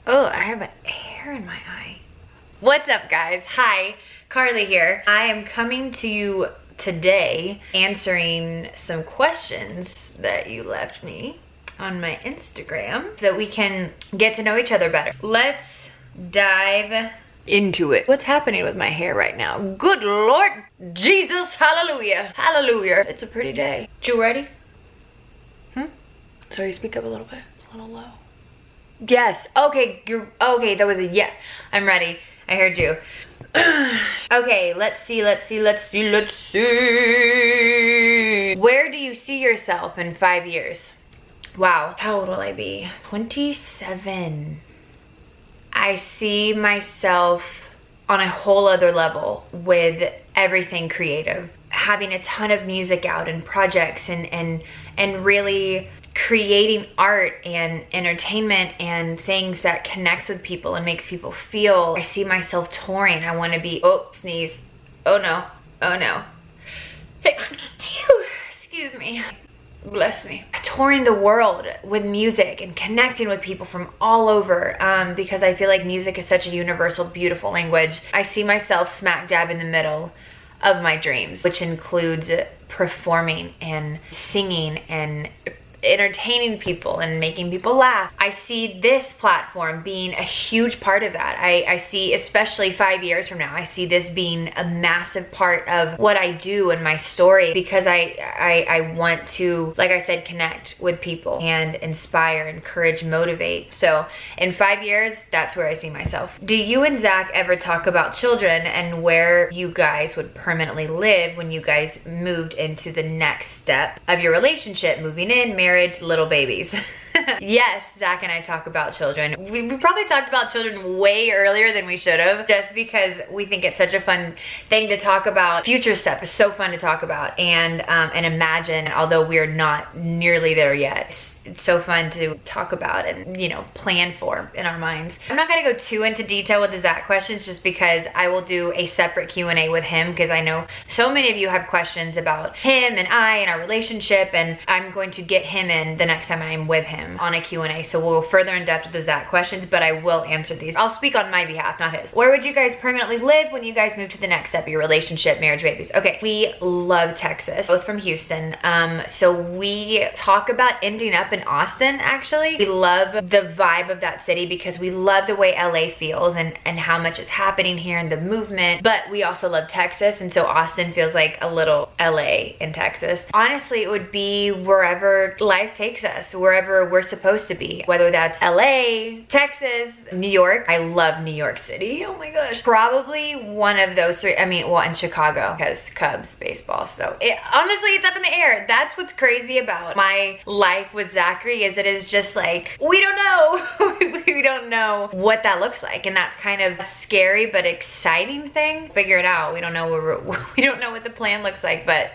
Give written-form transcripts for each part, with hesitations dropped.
Oh, I have a hair in my eye. What's up, guys? Hi, Carly here. I am coming to you today answering some questions that you left me on my Instagram so that we can get to know each other better. Let's dive into it. What's happening with my hair right now? Good Lord Jesus, hallelujah. Hallelujah. It's a pretty day. You ready? Sorry, speak up a little bit. It's a little low. Yes. Okay, okay, that was a yes. I'm ready. I heard you. Okay, let's see. Where do you see yourself in 5 years? Wow. How old will I be? 27. I see myself on a whole other level with everything creative. Having a ton of music out and projects and really creating art and entertainment and things that connects with people and makes people feel. I see myself touring. I want to be, oh, sneeze. Oh no, oh no. Excuse me. Bless me. Touring the world with music and connecting with people from all over because I feel like music is such a universal, beautiful language. I see myself smack dab in the middle of my dreams, which includes performing and singing and entertaining people and making people laugh. I see this platform being a huge part of that. I see, especially 5 years from now, I see this being a massive part of what I do and my story because I want to, like I said, connect with people and inspire, encourage, motivate. So in 5 years, that's where I see myself. Do you and Zach ever talk about children and where you guys would permanently live when you guys moved into the next step of your relationship, moving in, marriage, little babies? Yes, Zach and I talk about children. We probably talked about children way earlier than we should have, just because we think it's such a fun thing to talk about. Future stuff is so fun to talk about and imagine, although we're not nearly there yet. It's so fun to talk about and, you know, plan for in our minds. I'm not gonna go too into detail with the Zach questions just because I will do a separate Q&A with him because I know so many of you have questions about him and I and our relationship, and I'm going to get him in the next time I'm with him on a Q&A. So we'll go further in depth with the Zach questions, but I will answer these. I'll speak on my behalf, not his. Where would you guys permanently live when you guys move to the next step of your relationship, marriage, babies? Okay, we love Texas, both from Houston. So we talk about ending up in Austin, actually. We love the vibe of that city because we love the way LA feels and how much is happening here in the movement, but we also love Texas, and so Austin feels like a little LA in Texas. Honestly, it would be wherever life takes us, wherever we're supposed to be, whether that's LA, Texas, New York. I love New York City. Oh my gosh. Probably one of those three. I mean, well, in Chicago because Cubs baseball. So honestly, it's up in the air. That's what's crazy about my life with Zachary is it is just like, we don't know. We don't know what that looks like. And that's kind of a scary but exciting thing. Figure it out. We don't know we don't know what the plan looks like, but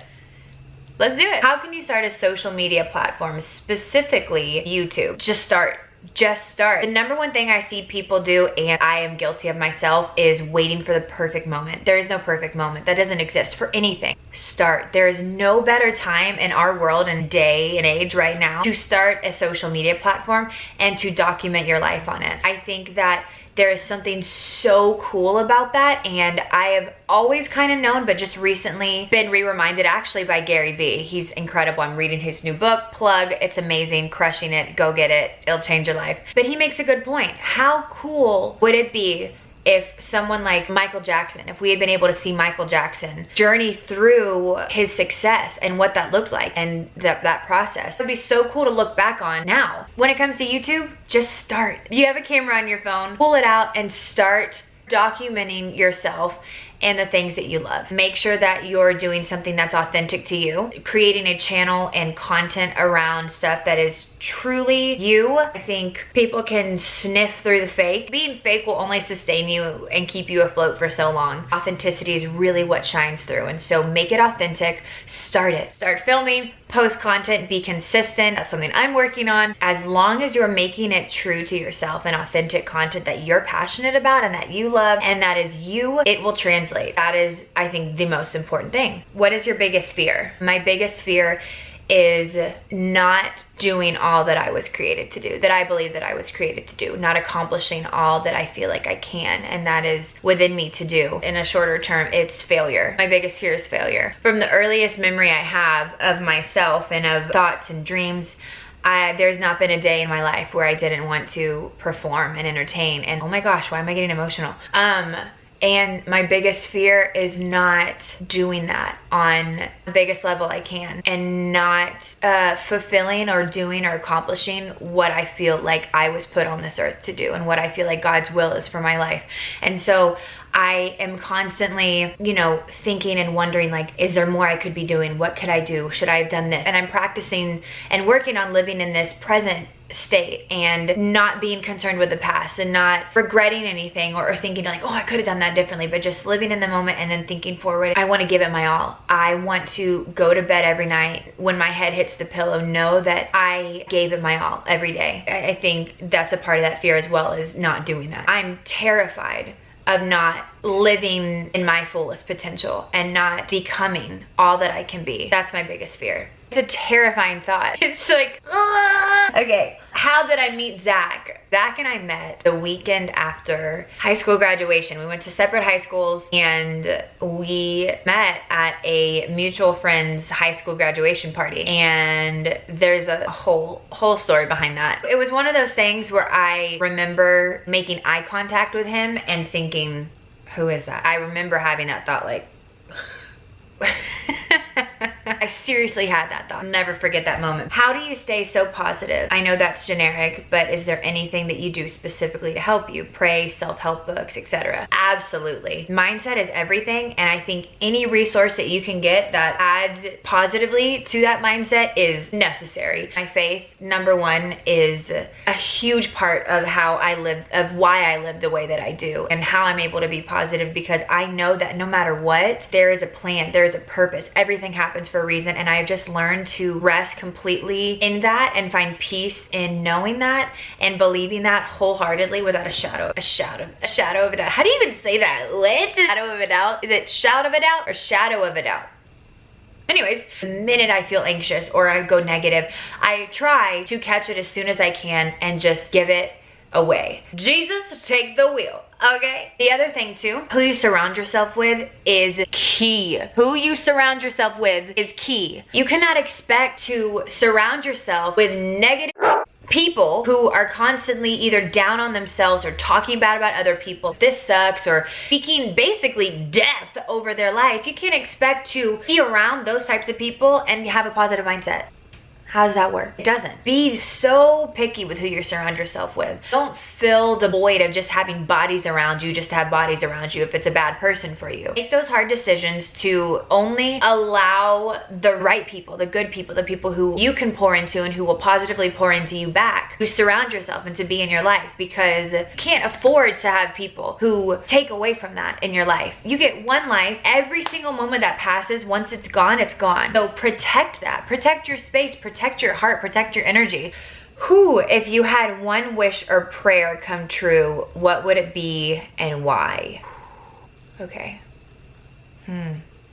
let's do it. How can you start a social media platform, specifically YouTube? Just start. Just start. The number one thing I see people do, and I am guilty of myself, is waiting for the perfect moment. There is no perfect moment. That doesn't exist for anything. Start. There is no better time in our world and day and age right now to start a social media platform and to document your life on it. I think that there is something so cool about that, and I have always kind of known, but just recently been reminded actually by Gary Vee. He's incredible. I'm reading his new book, Plug. It's amazing, crushing it. Go get it. It'll change your life. But he makes a good point. How cool would it be if someone like Michael Jackson, if we had been able to see Michael Jackson journey through his success and what that looked like and that process? It would be so cool to look back on now. When it comes to YouTube, just start. You have a camera on your phone, pull it out and start documenting yourself and the things that you love. Make sure that you're doing something that's authentic to you, creating a channel and content around stuff that is truly you. I think people can sniff through the fake. Being fake will only sustain you and keep you afloat for so long. Authenticity is really what shines through, and so make it authentic. Start it. Start filming, post content, be consistent. That's something I'm working on. As long as you're making it true to yourself and authentic content that you're passionate about and that you love and that is you, it will translate. That is, I think, the most important thing. What is your biggest fear? My biggest fear is not doing all that I was created to do, that I believe that I was created to do, not accomplishing all that I feel like I can, and that is within me to do. In a shorter term, it's failure. My biggest fear is failure. From the earliest memory I have of myself and of thoughts and dreams, there's not been a day in my life where I didn't want to perform and entertain. And oh my gosh, why am I getting emotional? And my biggest fear is not doing that on the biggest level I can, and not fulfilling or doing or accomplishing what I feel like I was put on this earth to do, and what I feel like God's will is for my life. And so I am constantly, you know, thinking and wondering, like, is there more I could be doing? What could I do? Should I have done this? And I'm practicing and working on living in this present state and not being concerned with the past and not regretting anything or thinking like, oh, I could have done that differently, but just living in the moment and then thinking forward. I want to give it my all. I want to go to bed every night when my head hits the pillow, know that I gave it my all every day. I think that's a part of that fear as well, is not doing that. I'm terrified of not living in my fullest potential and not becoming all that I can be. That's my biggest fear. It's a terrifying thought. It's like, ugh. Okay, how did I meet Zach? Zach and I met the weekend after high school graduation. We went to separate high schools and we met at a mutual friend's high school graduation party. And there's a whole story behind that. It was one of those things where I remember making eye contact with him and thinking, who is that? I remember having that thought, like, I seriously had that thought. I'll never forget that moment. How do you stay so positive? I know that's generic, but is there anything that you do specifically to help you? Pray, self-help books, etc. Absolutely. Mindset is everything, and I think any resource that you can get that adds positively to that mindset is necessary. My faith, number one, is a huge part of how I live, of why I live the way that I do, and how I'm able to be positive, because I know that no matter what, there is a plan, there is a purpose. Everything happens for a reason, and I've just learned to rest completely in that and find peace in knowing that and believing that wholeheartedly without a shadow of a doubt. How do you even say that? What? Shadow of a doubt? Is it shout of a doubt or shadow of a doubt? Anyways, the minute I feel anxious or I go negative, I try to catch it as soon as I can and just give it away. Jesus, take the wheel. Okay. The other thing too, who you surround yourself with is key. Who you surround yourself with is key. You cannot expect to surround yourself with negative people who are constantly either down on themselves or talking bad about other people. This sucks, or speaking basically death over their life. You can't expect to be around those types of people and have a positive mindset. How does that work? It doesn't. Be so picky with who you surround yourself with. Don't fill the void of just having bodies around you just to have bodies around you if it's a bad person for you. Make those hard decisions to only allow the right people, the good people, the people who you can pour into and who will positively pour into you back, to surround yourself and to be in your life, because you can't afford to have people who take away from that in your life. You get one life. Every single moment that passes, once it's gone, it's gone. So protect that. Protect your space. Protect your heart, protect your energy. If you had one wish or prayer come true, what would it be and why? Okay.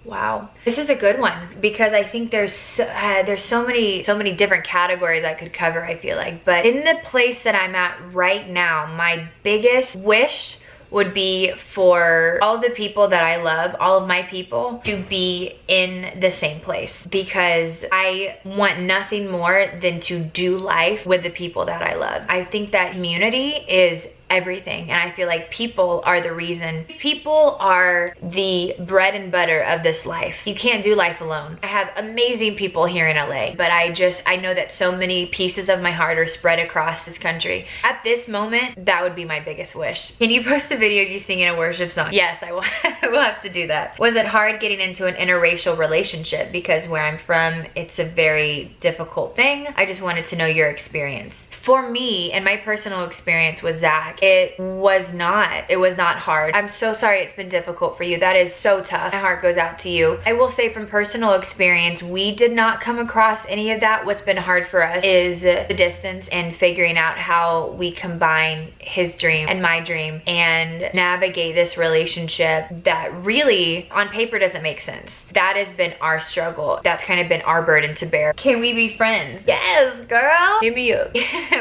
Wow. This is a good one, because I think there's so many different categories I could cover, I feel like. But in the place that I'm at right now, my biggest wish would be for all the people that I love, all of my people, to be in the same place, because I want nothing more than to do life with the people that I love. I think that community is everything, and I feel like people are the reason. People are the bread and butter of this life. You can't do life alone. I have amazing people here in LA, but I know that so many pieces of my heart are spread across this country. At this moment, that would be my biggest wish. Can you post a video of you singing a worship song? Yes, I will. I will have to do that. Was it hard getting into an interracial relationship? Because where I'm from, it's a very difficult thing. I just wanted to know your experience. For me, and my personal experience with Zach, It was not hard. I'm so sorry it's been difficult for you. That is so tough. My heart goes out to you. I will say from personal experience, we did not come across any of that. What's been hard for us is the distance and figuring out how we combine his dream and my dream and navigate this relationship that really on paper doesn't make sense. That has been our struggle. That's kind of been our burden to bear. Can we be friends? Yes, girl. Hit me up.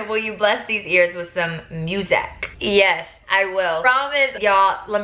Will you bless these ears with some music? Yes, I will. Promise. Y'all, let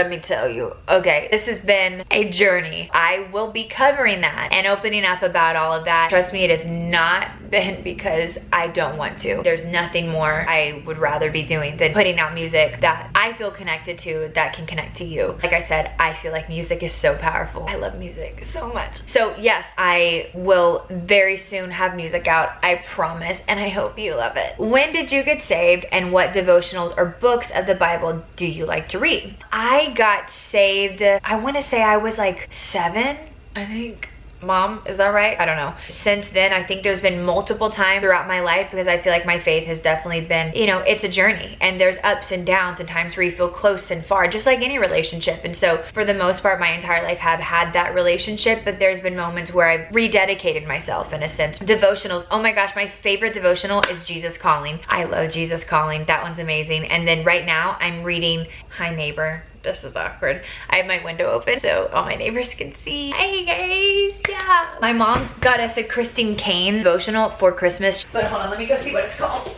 me tell you. Okay, this has been a journey. I will be covering that and opening up about all of that. Trust me, it has not been because I don't want to. There's nothing more I would rather be doing than putting out music that I feel connected to, that can connect to you. Like I said, I feel like music is so powerful. I love music so much. So yes, I will very soon have music out. I promise, and I hope you love it. When did you get saved, and what devotionals or books of the Bible do you like to read? I got saved, I want to say I was like 7, I think. Mom, is that right? I don't know. Since then, I think there's been multiple times throughout my life, because I feel like my faith has definitely been, you know, it's a journey, and there's ups and downs and times where you feel close and far, just like any relationship. And so for the most part, my entire life have had that relationship, but there's been moments where I've rededicated myself in a sense. Devotionals, oh my gosh, my favorite devotional is Jesus Calling. I love Jesus Calling. That one's amazing. And then right now I'm reading, hi neighbor, this is awkward. I have my window open so all my neighbors can see. Hey guys, yeah. My mom got us a Christine Kane devotional for Christmas. But hold on, let me go see what it's called.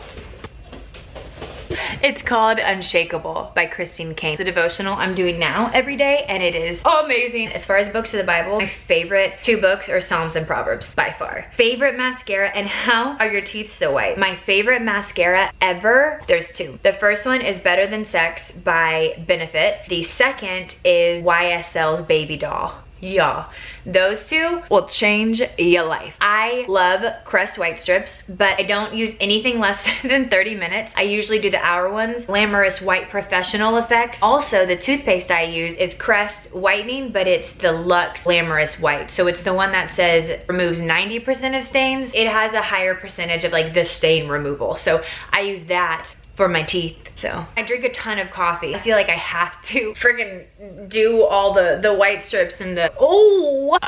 It's called Unshakable by Christine Kane. It's a devotional I'm doing now every day, and it is amazing. As far as books of the Bible, my favorite 2 books are Psalms and Proverbs by far. Favorite mascara and How Are Your Teeth So White? My favorite mascara ever, there's 2. The first one is Better Than Sex by Benefit. The second is YSL's Baby Doll. Yeah, those 2 will change your life. I love Crest white strips, but I don't use anything less than 30 minutes. I usually do the hour ones. Glamorous White Professional Effects. Also, the toothpaste I use is Crest whitening, but it's the Luxe Glamorous White. So it's the one that says removes 90% of stains. It has a higher percentage of like the stain removal. So I use that for my teeth. So I drink a ton of coffee. I feel like I have to freaking do all the white strips and the, oh,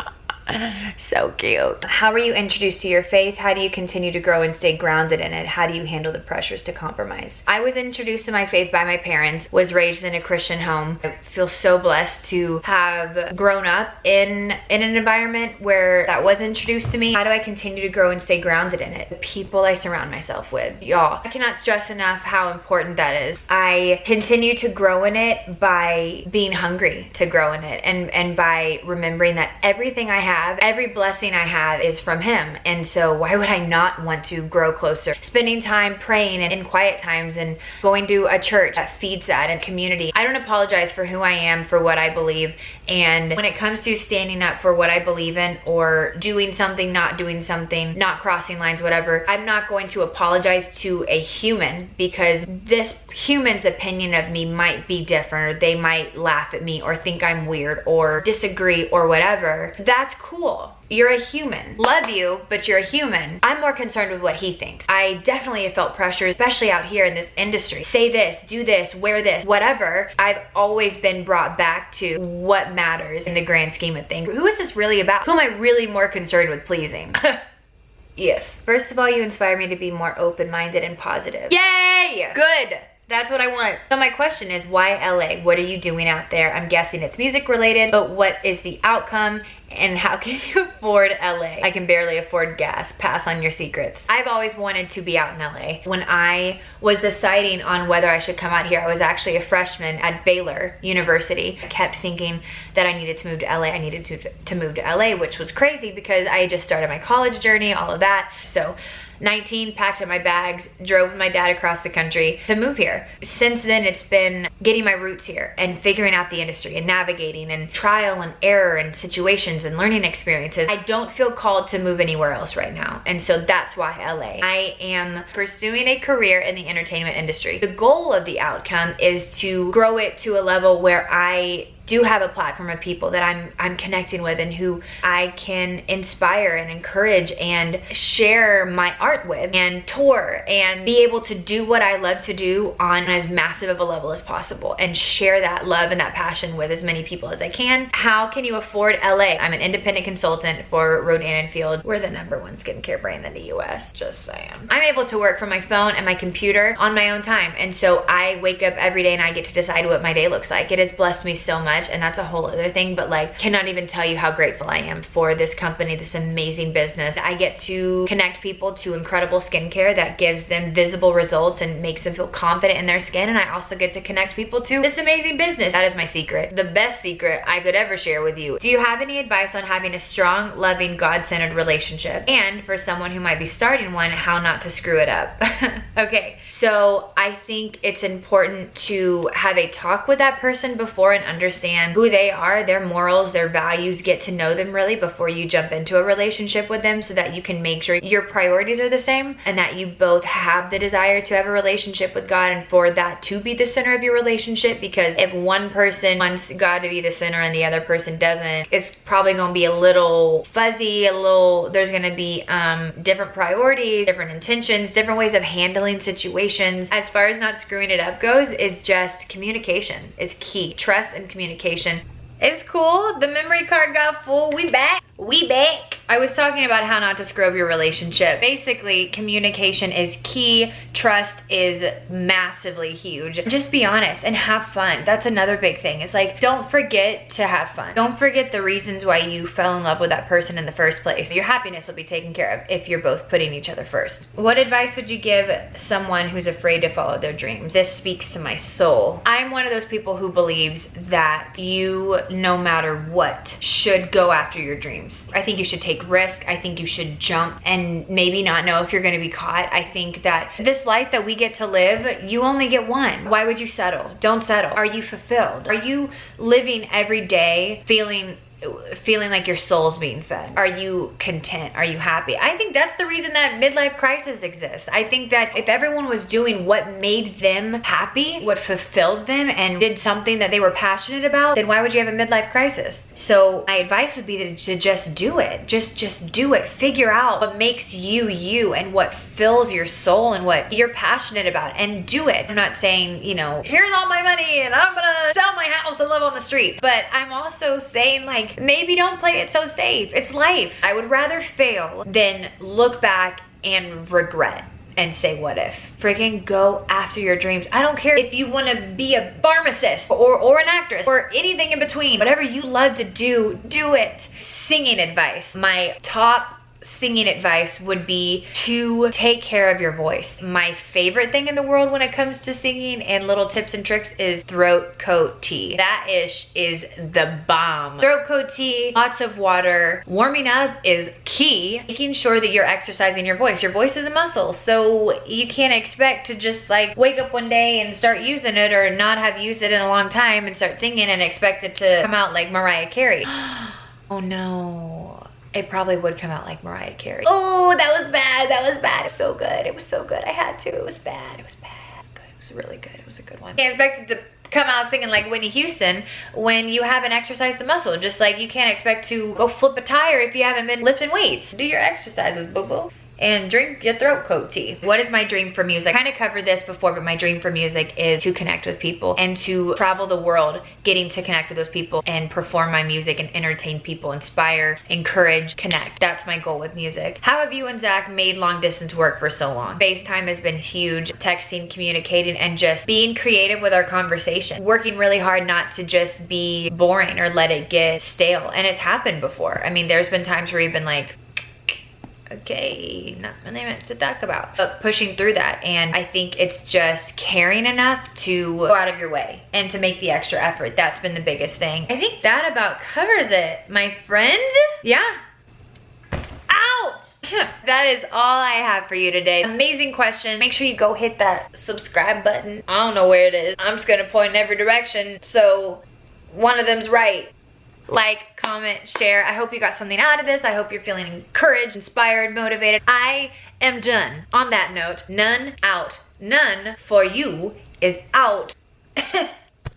so cute. How were you introduced to your faith? How do you continue to grow and stay grounded in it? How do you handle the pressures to compromise? I was introduced to my faith by my parents, was raised in a Christian home. I feel so blessed to have grown up in an environment where that was introduced to me. How do I continue to grow and stay grounded in it? The people I surround myself with. Y'all, I cannot stress enough how important that is. I continue to grow in it by being hungry to grow in it, and by remembering that everything I have, every blessing I have is from him. And so why would I not want to grow closer? Spending time praying and in quiet times and going to a church that feeds that and community. I don't apologize for who I am, for what I believe. And when it comes to standing up for what I believe in, or doing something, not doing something, not crossing lines, whatever, I'm not going to apologize to a human, because this human's opinion of me might be different, or they might laugh at me or think I'm weird or disagree or whatever. That's cool. You're a human. Love you, but you're a human. I'm more concerned with what he thinks. I definitely have felt pressure, especially out here in this industry. Say this, do this, wear this, whatever. I've always been brought back to what matters in the grand scheme of things. Who is this really about? Who am I really more concerned with pleasing? Yes. First of all, you inspire me to be more open-minded and positive. Yay! Good. That's what I want. So my question is, why LA? What are you doing out there? I'm guessing it's music related, but what is the outcome, and how can you afford LA? I can barely afford gas. Pass on your secrets. I've always wanted to be out in LA. When I was deciding on whether I should come out here, I was actually a freshman at Baylor University. I kept thinking that I needed to move to LA. I needed to move to LA, which was crazy because I had just started my college journey, all of that. So 19, packed up my bags, drove with my dad across the country to move here. Since then, it's been getting my roots here and figuring out the industry and navigating and trial and error and situations and learning experiences. I don't feel called to move anywhere else right now. And so that's why LA. I am pursuing a career in the entertainment industry. The goal of the outcome is to grow it to a level where I do have a platform of people that I'm connecting with and who I can inspire and encourage and share my art with and tour and be able to do what I love to do on as massive of a level as possible and share that love and that passion with as many people as I can. How can you afford LA? I'm an independent consultant for Rodan Fields. We're the #1 skincare brand in the US, just saying. I'm able to work from my phone and my computer on my own time, and so I wake up every day and I get to decide what my day looks like. It has blessed me so much, and that's a whole other thing, but like, cannot even tell you how grateful I am for this company, this amazing business. I get to connect people to incredible skincare that gives them visible results and makes them feel confident in their skin, and I also get to connect people to this amazing business. That is my secret, the best secret I could ever share with you. Do you have any advice on having a strong, loving, God-centered relationship? And for someone who might be starting one, how not to screw it up? Okay, so I think it's important to have a talk with that person before and understand who they are, their morals, their values, get to know them really before you jump into a relationship with them, so that you can make sure your priorities are the same and that you both have the desire to have a relationship with God and for that to be the center of your relationship. Because if one person wants God to be the center and the other person doesn't, it's probably going to be a little fuzzy, there's going to be different priorities, different intentions, different ways of handling situations. As far as not screwing it up goes, is just communication is key. Trust and communication. It's cool. The memory card got full. We back. I was talking about how not to screw up your relationship. Basically, communication is key. Trust is massively huge. Just be honest and have fun. That's another big thing. It's like, don't forget to have fun. Don't forget the reasons why you fell in love with that person in the first place. Your happiness will be taken care of if you're both putting each other first. What advice would you give someone who's afraid to follow their dreams? This speaks to my soul. I'm one of those people who believes that you, no matter what, should go after your dreams. I think you should take risk. I think you should jump and maybe not know if you're going to be caught. I think that this life that we get to live, you only get one. Why would you settle? Don't settle. Are you fulfilled? Are you living every day feeling like your soul's being fed? Are you content? Are you happy? I think that's the reason that midlife crisis exists. I think that if everyone was doing what made them happy, what fulfilled them, and did something that they were passionate about, then why would you have a midlife crisis? So my advice would be to just do it. Just do it. Figure out what makes you you and what fills your soul and what you're passionate about, and do it. I'm not saying, you know, here's all my money and I'm gonna sell my house and live on the street. But I'm also saying, like, maybe don't play it so safe. It's life. I would rather fail than look back and regret and say, what if? Freaking go after your dreams. I don't care if you want to be a pharmacist or an actress or anything in between. Whatever you love to do, do it. Singing advice. My top singing advice would be to take care of your voice. My favorite thing in the world when it comes to singing and little tips and tricks is throat coat tea. That ish is the bomb. Throat coat tea, lots of water. Warming up is key. Making sure that you're exercising your voice. Your voice is a muscle, so you can't expect to just like wake up one day and start using it, or not have used it in a long time and start singing and expect it to come out like Mariah Carey. Oh no. It probably would come out like Mariah Carey. Oh, that was bad. That was bad. It's so good. It was so good. I had to. It was bad. It was bad. It was good. It was really good. It was a good one. Can't expect it to come out singing like Whitney Houston when you haven't exercised the muscle. Just like you can't expect to go flip a tire if you haven't been lifting weights. Do your exercises, boo-boo. And drink your throat coat tea. What is my dream for music? I kind of covered this before, but my dream for music is to connect with people and to travel the world, getting to connect with those people and perform my music and entertain people, inspire, encourage, connect. That's my goal with music. How have you and Zach made long distance work for so long? FaceTime has been huge. Texting, communicating, and just being creative with our conversation. Working really hard not to just be boring or let it get stale. And it's happened before. I mean, there's been times where you've been like, okay, not really meant to talk about, but pushing through that. And I think it's just caring enough to go out of your way and to make the extra effort. That's been the biggest thing. I think that about covers it, my friend. Yeah. Ouch! That is all I have for you today. Amazing question. Make sure you go hit that subscribe button. I don't know where it is. I'm just gonna point in every direction, so one of them's right. Like, comment, share. I hope you got something out of this. I hope you're feeling encouraged, inspired, motivated. I am done. On that note, none out. None for you is out.